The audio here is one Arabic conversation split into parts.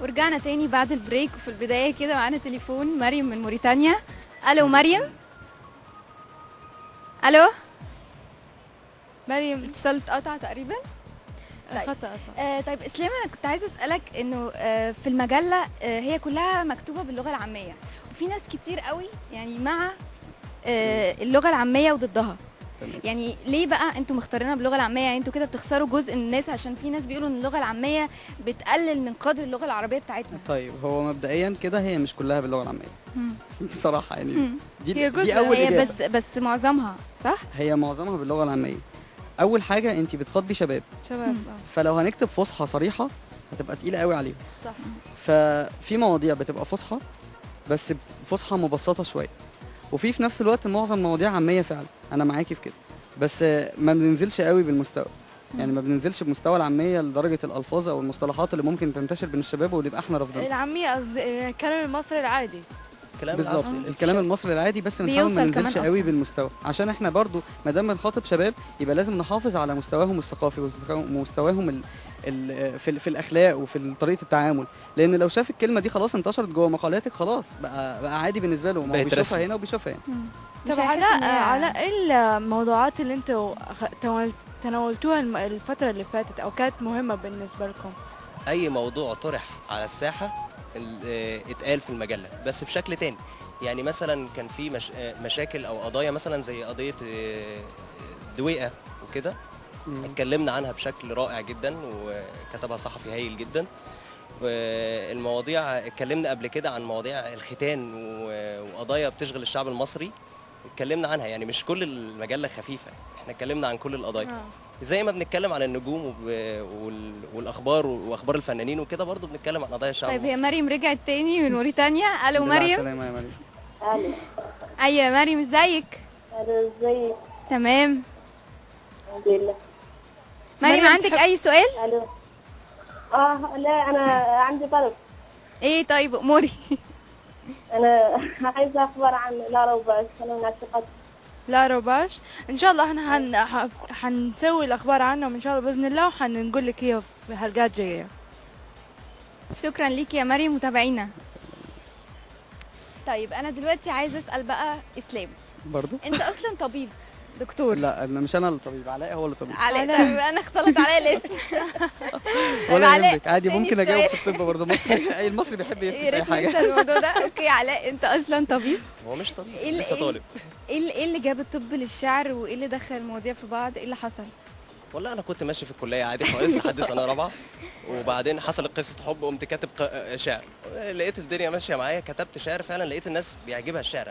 ورجعنا تاني بعد البريك، وفي البداية كده معانا تليفون مريم من موريتانيا. الو مريم. الو مريم، اتصال اتقطع تقريبا. طيب. خطأ قطع. طيب اسلام، انا كنت عايزه اسالك انه في المجله هي كلها مكتوبه باللغه العاميه، وفي ناس كتير قوي يعني مع اللغه العاميه وضدها. يعني ليه بقى انتوا مختارينها باللغه العاميه؟ يعني انتوا كده بتخسروا جزء من الناس، عشان في ناس بيقولوا ان اللغه العاميه بتقلل من قدر اللغه العربيه بتاعتنا. طيب هو مبدئيا كده هي مش كلها باللغه العاميه بصراحه يعني. هي جزء، دي اول هي إجابة. بس معظمها صح. هي معظمها باللغه العاميه. اول حاجه انت بتخاطبي شباب، فلو هنكتب فصحى صريحه هتبقى تقيله قوي عليهم. صح. ففي مواضيع بتبقى فصحى بس فصحى مبسطه شويه، وفي نفس الوقت معظم مواضيع عاميه فعلا، انا معاكي في كده، بس ما بننزلش قوي بالمستوى. يعني ما بننزلش بمستوى العاميه لدرجه الالفاظ او المصطلحات اللي ممكن تنتشر بين الشباب واللي يبقى احنا رافضينها. العامية قصدي الكلام المصري العادي. بالظبط، الكلام المصري العادي، بس بنحاول ما ننزلش قوي بالمستوى، عشان احنا برضو ما دام بنخاطب شباب يبقى لازم نحافظ على مستواهم الثقافي ومستواهم في الاخلاق وفي طريقه التعامل، لان لو شاف الكلمه دي خلاص انتشرت جوه مقالاتك خلاص بقى عادي بالنسبه له، ما هو بيشوفها هنا وبيشوفها هنا. طب على ايه الموضوعات اللي انتوا تناولتوها الفترة اللي فاتت او كانت مهمة بالنسبة لكم؟ اي موضوع طرح على الساحه اتقال في المجله بس بشكل تاني. يعني مثلا كان في مشاكل او قضايا مثلا زي قضيه دويقه وكده، اتكلمنا عنها بشكل رائع جدا وكتبها صحفي هايل جدا. والمواضيع اتكلمنا قبل كده عن مواضيع الختان وقضايا بتشغل الشعب المصري، اتكلمنا عنها. يعني مش كل المجله خفيفه، احنا اتكلمنا عن كل القضايا. زي ما بنتكلم عن النجوم والاخبار واخبار الفنانين وكده، برضو بنتكلم عن قضايا الشعب. طيب هي مريم رجعت تاني من موريتانيا. الو مريم. السلام يا مريم. الو. ايوه يا مريم، ازيك؟ الو ازيك؟ تمام الحمد لله. مريم عندك اي سؤال؟ الو. لا انا عندي طلب. ايه طيب اموري. انا عايزه اخبار عن لارا وباش. انا نعتقد لارا باش ان شاء الله احنا حنسوي الاخبار عنهم ان شاء الله باذن الله، وحنقول لك هي في حلقات جايه. شكرا ليكي يا مريم، متابعينا. طيب انا دلوقتي عايزه اسال بقى اسلام، برضو انت اصلا طبيب دكتور؟ لا مش انا اللي طبيب، علاء هو اللي طبيب. علاء. طيب انا اختلط عليا الاسم. ولا يهمك عادي، ممكن اجاوب في الطب برضه. اي المصري بيحب يكتب اي حاجه. الموضوع ده اوكي. علاء انت اصلا طبيب؟ هو مش طبيب، لسه طالب. ايه اللي جاب الطب للشعر، وايه اللي دخل المواضيع في بعض؟ ايه اللي حصل؟ والله انا كنت ماشي في الكليه عادي خالص لحد سنه رابعه، وبعدين حصلت قصه حب وقمت كاتب شعر. لقيت الدنيا ماشيه معايا، كتبت شعر فعلا، لقيت الناس بيعجبها الشعر.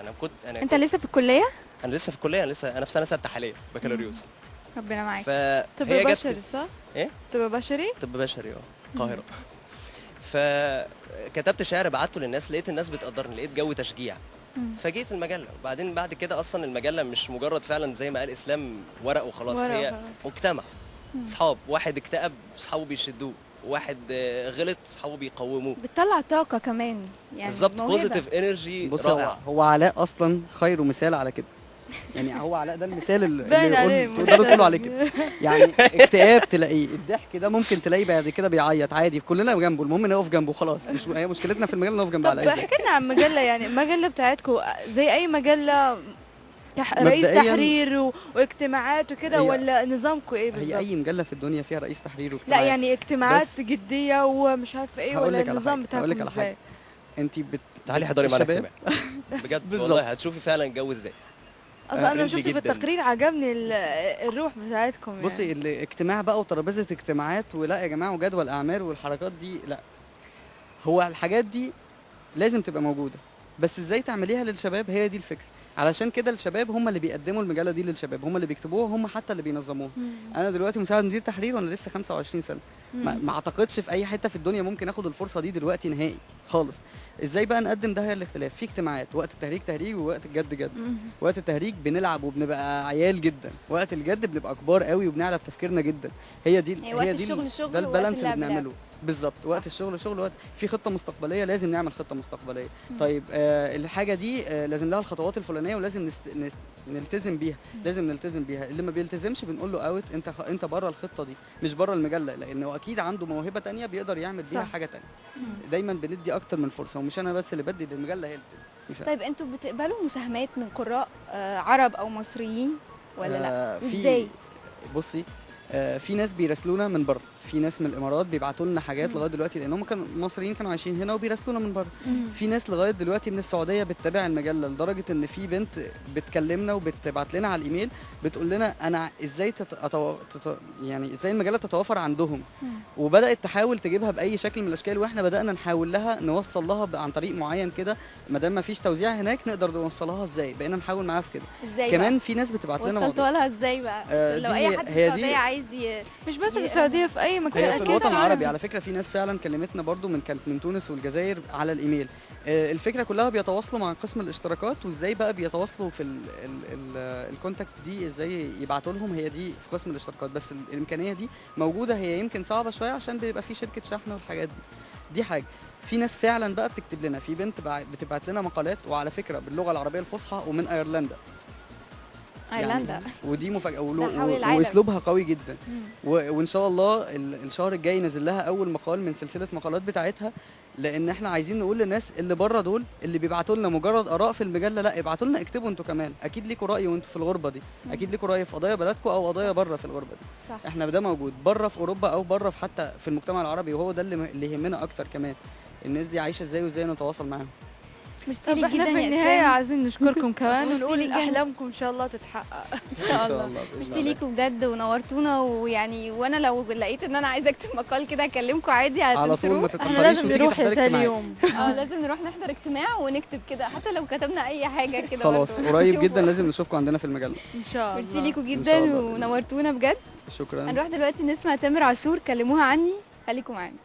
انت لسه في الكليه؟ انا لسه في الكليه، انا في سنه 6 حاليا بكالوريوس. ربنا معاك. طب بشري صح؟ ايه؟ طب بشري؟ طب بشري القاهره. فكتبت شعر بعته للناس، لقيت الناس بتقدرني، لقيت جو تشجيع. فجيت المجله، وبعدين بعد كده اصلا المجله مش مجرد فعلا زي ما قال اسلام ورق وخلاص، هي مجتمع. اصحاب، واحد اكتئب اصحابه بيشدوه، واحد غلط اصحابه بيقوموه، بتطلع طاقه كمان يعني. بالظبط، بوزيتيف انرجي رائع. هو علاء اصلا خير مثال على كده. يعني هو علاء ده المثال اللي تقدروا تقولوا عليه كده. يعني اكتئاب تلاقيه، الضحك ده ممكن تلاقيه بعد كده بيعيط عادي، كلنا جنبه، المهم نقف جنبه خلاص. مش هي مشكلتنا في المجله نقف جنب علاء. طب احكي لنا عن مجله، يعني المجله بتاعتكم زي اي مجله رئيس تحرير واجتماعات وكده، ولا نظامكم ايه بالظبط؟ هي اي مجله في الدنيا فيها رئيس تحرير واجتماعات. لا يعني اجتماعات جديه ومش عارفه ايه، ولا النظام بتاعكم ازاي؟ انت تعالي حضري معانا اجتماع بجد والله هتشوفي فعلا الجو ازاي. اصلا انا شفت في التقرير عجبني الروح بتاعتكم يعني. بصي الاجتماع بقى وترابيزه اجتماعات ولا يا جماعه وجدول اعمال والحركات دي، لا هو الحاجات دي لازم تبقى موجوده، بس ازاي تعمليها للشباب هي دي الفكره. علشان كده الشباب هم اللي بيقدموا المجله دي للشباب، هم اللي بيكتبوها، هم حتى اللي بينظموها. انا دلوقتي مساعد مدير تحرير وانا لسه 25 سنه. ما اعتقدش في اي حته في الدنيا ممكن اخد الفرصه دي دلوقتي نهائي خالص. ازاي بقى نقدم ده؟ هي الاختلاف في اجتماعات، وقت التهريج تهريج ووقت الجد جد. وقت التهريج بنلعب وبنبقى عيال جدا، وقت الجد بنبقى كبار قوي وبنعرف تفكيرنا جدا. هي دي الشغل شغل، ده البالانس اللي بنعمله بالظبط. وقت الشغل شغل، وقت في خطه مستقبليه لازم نعمل خطه مستقبليه. طيب الحاجه دي لازم لها الخطوات الفلانيه ولازم نلتزم بيها. لازم نلتزم بيها. اللي ما بيلتزمش بنقول له اوت، انت بره الخطه دي، مش بره المجله، لان اكيد عنده موهبه تانية بيقدر يعمل بيها صح. حاجه تانية. مم. دايما بندي اكتر من فرصه، ومش انا بس اللي بدي، دي المجله هي اللي بتدي. مش أنا. طيب انتوا بتقبلوا مساهمات من قراء عرب او مصريين ولا لا؟ ازاي؟ بصي، في ناس بيراسلونا من بره، في ناس من الامارات بيبعتوا لنا حاجات لغايه دلوقتي، لان هم كانوا مصريين كانوا عايشين هنا وبيراسلونا من بره. في ناس لغايه دلوقتي من السعوديه بتتابع المجله، لدرجه ان في بنت بتكلمنا وبتبعت لنا على الايميل بتقول لنا انا ازاي يعني ازاي المجله تتوافر عندهم، وبدات تحاول تجيبها باي شكل من الاشكال، واحنا بدانا نحاول لها نوصل لها عن طريق معين كده، ما دام ما فيش توزيع هناك نقدر نوصلها ازاي، بقينا نحاول معاها في كده. ازاي كمان في ناس بتبعت لنا وصلتوا لها ازاي بقى؟ عشان لو دي اي حد في هي دي السعوديه عايز مش بس في السعوديه، في اي مكان هي في اكيد الوطن عالمي. العربي على فكره. في ناس فعلا كلمتنا برضو كانت من تونس والجزائر على الايميل. الفكره كلها بيتواصلوا مع قسم الاشتراكات، وازاي بقى بيتواصلوا في الكونتاكت دي، ازاي يبعتوا لهم، هي دي في قسم الاشتراكات. بس الامكانيه دي موجوده، هي يمكن صعبه شويه عشان بيبقى في شركه شحن والحاجات دي حاجه. في ناس فعلا بقى بتكتب لنا، في بنت بتبعت لنا مقالات، وعلى فكره باللغه العربيه الفصحى، ومن ايرلندا. ايرلندا يعني ودي مفاجاه، ده حول العالم. واسلوبها قوي جدا. وان شاء الله الشهر الجاي نزل لها اول مقال من سلسله مقالات بتاعتها، لان احنا عايزين نقول للناس اللي بره دول اللي بيبعتوا لنا مجرد اراء في المجله، لا ابعتوا لنا، اكتبوا انتوا كمان، اكيد ليكوا راي وانتوا في الغربه دي، اكيد ليكوا راي في قضايا بلدكم او قضايا بره في الغربه دي. صح. احنا ده موجود بره في اوروبا او بره في حتى في المجتمع العربي، وهو ده اللي يهمنا اكتر كمان، الناس دي عايشه ازاي وازاي نتواصل معاهم. ميرسي طب ليك احنا جدا في يا النهايه إسلام. عايزين نشكركم كمان ميرسي ونقول ليك جداً. احلامكم ان شاء الله تتحقق. ان شاء الله. بإذن ميرسي الله. ليكوا بجد ونورتونا، ويعني وانا لو لقيت ان انا عايزه اكتب مقال كده اكلمكم عادي على طول ما هتنشروه. احنا تتاخريش لازم وتيجي نروح يا تحضري سالي اجتماعات. يوم. لازم نروح نحضر اجتماع ونكتب كده، حتى لو كتبنا اي حاجه كده خلاص برضه. قريب شوفوا. جدا لازم نشوفكم عندنا في المجله. ان شاء الله. ميرسي ليكوا إن شاء جدا الله. ونورتونا بجد. شكرا. هنروح دلوقتي نسمع تامر عاشور كلموها عني، خليكم معانا.